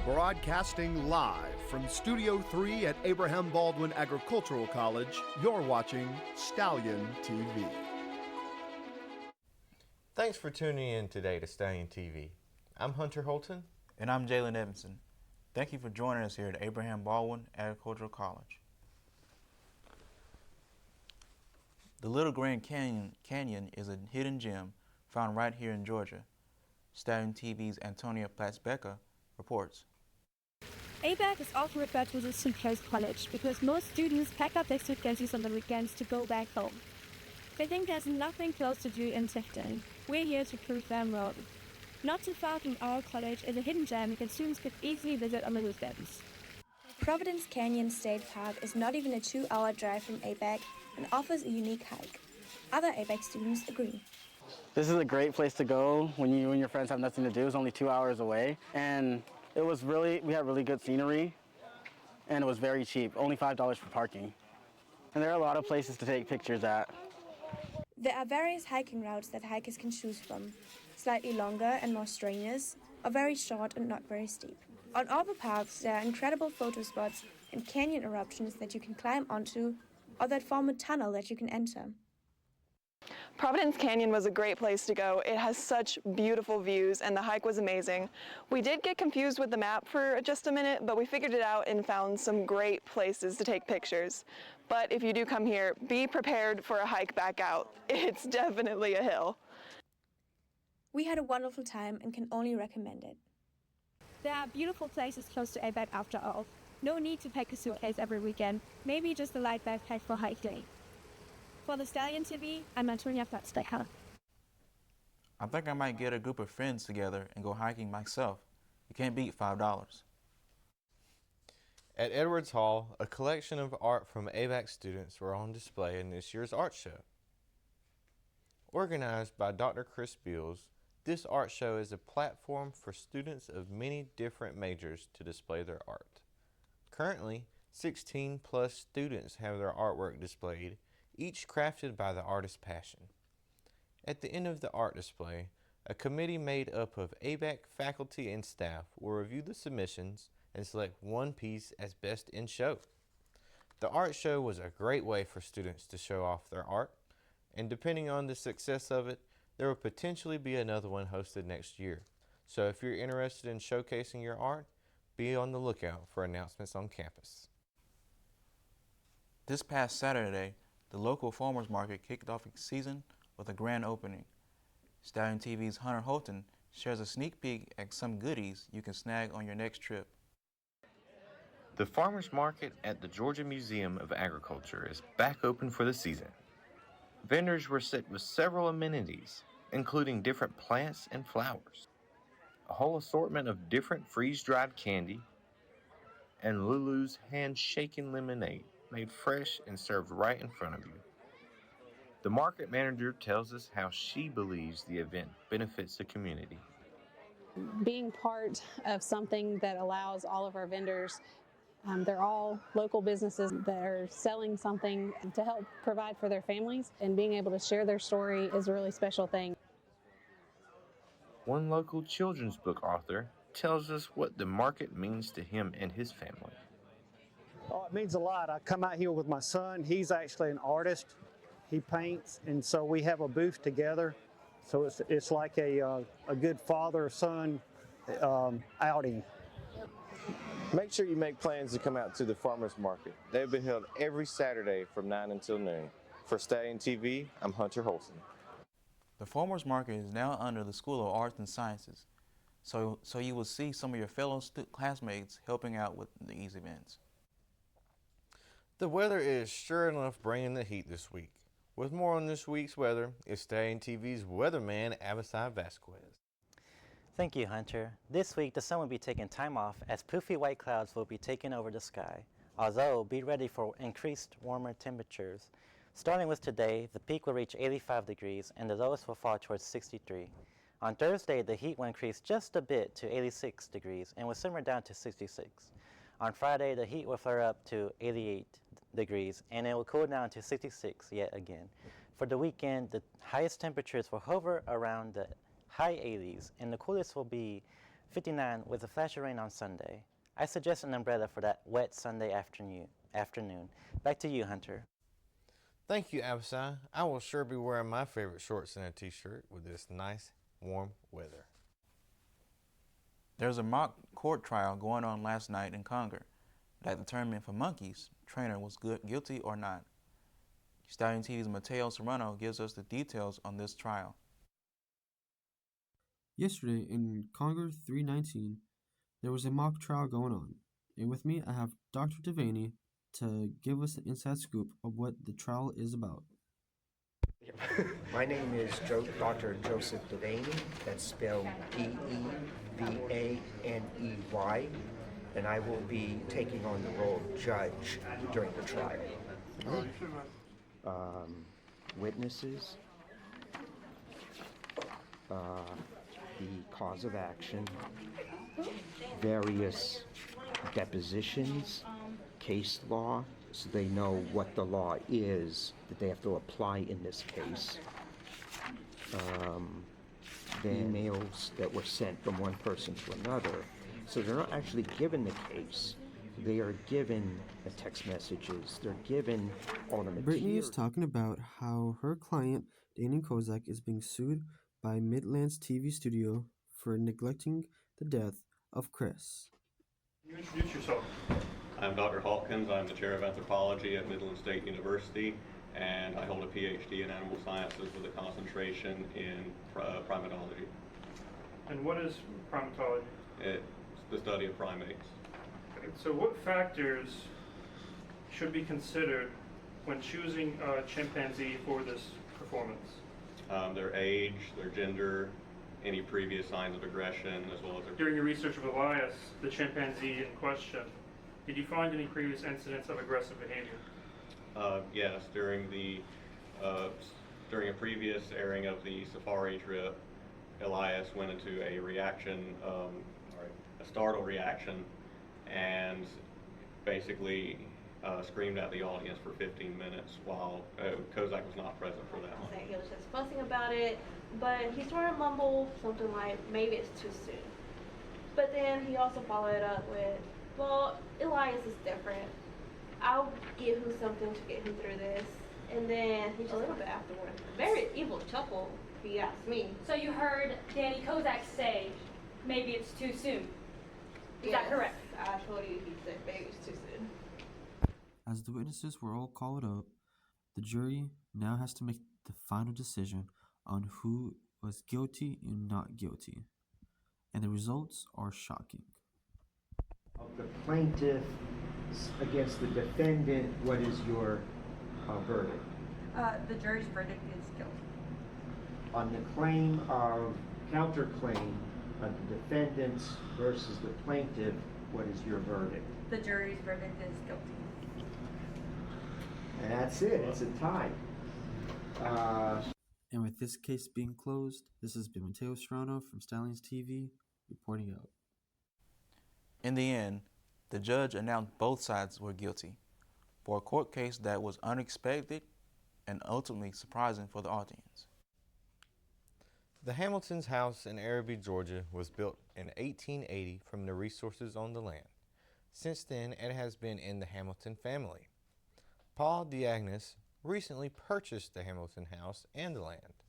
Broadcasting live from Studio 3 at Abraham Baldwin Agricultural College, you're watching Stallion TV. Thanks for tuning in today to Stallion TV. I'm Hunter Holton. And I'm Jalen Evanson. Thank you for joining us here at Abraham Baldwin Agricultural College. The Little Grand Canyon is a hidden gem found right here in Georgia. Stallion TV's Antonia Platzbecker reports. ABAC is often referred to as a suitcase college because most students pack up their suitcases on the weekends to go back home. They think there's nothing close to do in Tifton. We're here to prove them wrong. Not too far from our college is a hidden gem that students could easily visit on the weekends. Providence Canyon State Park is not even a 2-hour drive from ABAC and offers a unique hike. Other ABAC students agree. This is a great place to go when you and your friends have nothing to do. It's only 2 hours away, and we had really good scenery, and it was very cheap, only $5 for parking. And there are a lot of places to take pictures at. There are various hiking routes that hikers can choose from, slightly longer and more strenuous, or very short and not very steep. On all the paths, there are incredible photo spots and canyon eruptions that you can climb onto, or that form a tunnel that you can enter. Providence Canyon was a great place to go. It has such beautiful views and the hike was amazing. We did get confused with the map for just a minute, but we figured it out and found some great places to take pictures. But if you do come here, be prepared for a hike back out. It's definitely a hill. We had a wonderful time and can only recommend it. There are beautiful places close to ABAC after all. No need to pack a suitcase every weekend, maybe just a light backpack for hiking. For the Stallion TV, I'm Antonia Platzbecker. I think I might get a group of friends together and go hiking myself. You can't beat $5. At Edwards Hall, a collection of art from ABAC students were on display in this year's art show. Organized by Dr. Chris Beals, this art show is a platform for students of many different majors to display their art. Currently, 16 plus students have their artwork displayed, each crafted by the artist's passion. At the end of the art display, a committee made up of ABAC faculty and staff will review the submissions and select one piece as best in show. The art show was a great way for students to show off their art, and depending on the success of it, there will potentially be another one hosted next year. So if you're interested in showcasing your art, be on the lookout for announcements on campus. This past Saturday, the local farmers market kicked off its season with a grand opening. Stallion TV's Hunter Holton shares a sneak peek at some goodies you can snag on your next trip. The farmers market at the Georgia Museum of Agriculture is back open for the season. Vendors were set with several amenities, including different plants and flowers, a whole assortment of different freeze-dried candy, and Lulu's hand-shaken lemonade, made fresh and served right in front of you. The market manager tells us how she believes the event benefits the community. Being part of something that allows all of our vendors, they're all local businesses that are selling something to help provide for their families, and being able to share their story is a really special thing. One local children's book author tells us what the market means to him and his family. Oh, it means a lot. I come out here with my son. He's actually an artist. He paints, and so we have a booth together. So it's like a good father-son outing. Make sure you make plans to come out to the farmers market. They'll be held every Saturday from 9 until noon. For Stallion TV, I'm Hunter Holson. The farmers market is now under the School of Arts and Sciences, so you will see some of your fellow classmates helping out with these events. The weather is sure enough bringing the heat this week. With more on this week's weather is Stallion TV's weatherman Abisai Vasquez. Thank you, Hunter. This week, the sun will be taking time off as poofy white clouds will be taking over the sky. Although, be ready for increased warmer temperatures. Starting with today, the peak will reach 85 degrees and the lowest will fall towards 63. On Thursday, the heat will increase just a bit to 86 degrees and will simmer down to 66. On Friday, the heat will flare up to 88 degrees and it will cool down to 66 yet again. For the weekend, the highest temperatures will hover around the high 80s and the coolest will be 59 with a flash of rain on Sunday. I suggest an umbrella for that wet Sunday afternoon. Back to you, Hunter. Thank you, Absai. I will sure be wearing my favorite shorts and a t-shirt with this nice, warm weather. There's a mock court trial going on last night in Conger that determined if a Monkeys trainer was guilty or not. Stallion TV's Mateo Serrano gives us the details on this trial. Yesterday in Conger 319, there was a mock trial going on, and with me I have Dr. Devaney to give us an inside scoop of what the trial is about. My name is Dr. Joseph Devaney, that's spelled D-E-V-A-N-E-Y, and I will be taking on the role of judge during the trial. Witnesses, the cause of action, various depositions, case law, so they know what the law is that they have to apply in this case. The emails that were sent from one person to another. So they're not actually given the case. They are given the text messages. They're given all the material. Brittany is talking about how her client, Danny Kozak, is being sued by Midlands TV Studio for neglecting the death of Chris. Can you introduce yourself? I'm Dr. Hawkins. I'm the chair of anthropology at Midland State University, and I hold a PhD in animal sciences with a concentration in primatology. And what is primatology? It's the study of primates. Okay, so what factors should be considered when choosing a chimpanzee for this performance? Their age, their gender, any previous signs of aggression, as well as their... During your research of Elias, the chimpanzee in question, did you find any previous incidents of aggressive behavior? Yes, during a previous airing of the safari trip, Elias went into a reaction, a startle reaction, and basically screamed at the audience for 15 minutes while Kozak was not present for that one. He was just fussing about it, but he sort of mumbled something like, maybe it's too soon. But then he also followed it up with, well, Elias is different. I'll give him something to get him through this. And then he just a little bit afterward, very evil chuckle, if you ask me. So you heard Danny Kozak say, maybe it's too soon. Is that correct? I told you he said maybe it's too soon. As the witnesses were all called up, the jury now has to make the final decision on who was guilty and not guilty. And the results are shocking. Of the plaintiff against the defendant, what is your verdict? The jury's verdict is guilty. On the claim of counterclaim of the defendants versus the plaintiff, what is your verdict? The jury's verdict is guilty. And that's it. It's a tie. And with this case being closed, this has been Mateo Serrano from Stallions TV reporting out. In the end, the judge announced both sides were guilty for a court case that was unexpected and ultimately surprising for the audience. The Hamilton's house in Araby, Georgia was built in 1880 from the resources on the land. Since then, it has been in the Hamilton family. Paul Diagnos recently purchased the Hamilton house and the land.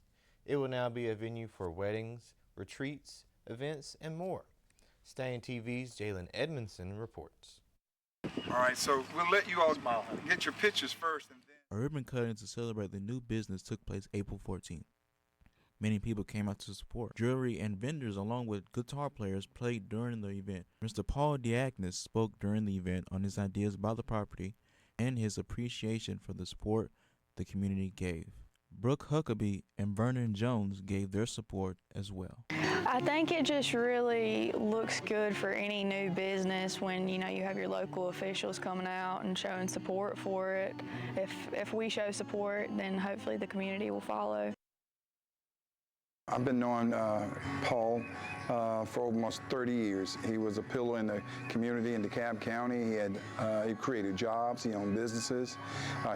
It will now be a venue for weddings, retreats, events, and more. Stallion TV's Jalen Edmondson reports. All right, so we'll let you all get your pictures first. And then A ribbon cutting to celebrate the new business took place April 14th. Many people came out to support. Jewelry and vendors along with guitar players played during the event. Mr. Paul Diagnos spoke during the event on his ideas about the property and his appreciation for the support the community gave. Brooke Huckabee and Vernon Jones gave their support as well. I think it just really looks good for any new business when you have your local officials coming out and showing support for it. If we show support, then hopefully the community will follow. I've been knowing Paul for almost 30 years. He was a pillar in the community in DeKalb County. He created jobs, he owned businesses,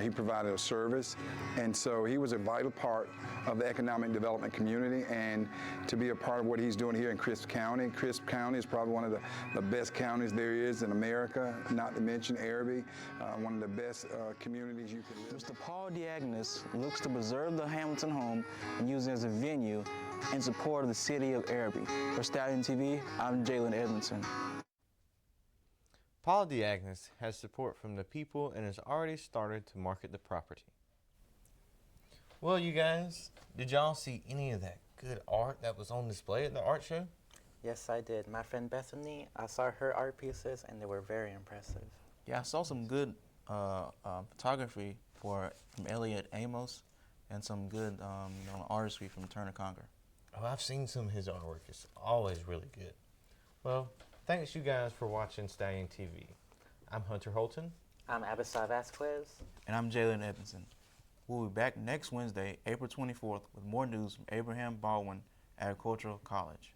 he provided a service, and so he was a vital part of the economic development community, and to be a part of what he's doing here in Crisp County. Crisp County is probably one of the best counties there is in America, not to mention Araby, one of the best communities you can live in. Mr. Paul Diagnos looks to preserve the Hamilton home and use it as a venue in support of the city of Araby. For Stallion TV, I'm Jalen Edmondson. Paul Diagnos has support from the people and has already started to market the property. Well, you guys, did y'all see any of that good art that was on display at the art show? Yes, I did. My friend Bethany, I saw her art pieces and they were very impressive. Yeah, I saw some good photography from Elliot Amos and some good artistry from Turner Conger. Oh, I've seen some of his artwork. It's always really good. Well, thanks you guys for watching Stallion TV. I'm Hunter Holton. I'm Abisai Vasquez. And I'm Jalen Edmondson. We'll be back next Wednesday, April 24th, with more news from Abraham Baldwin Agricultural College.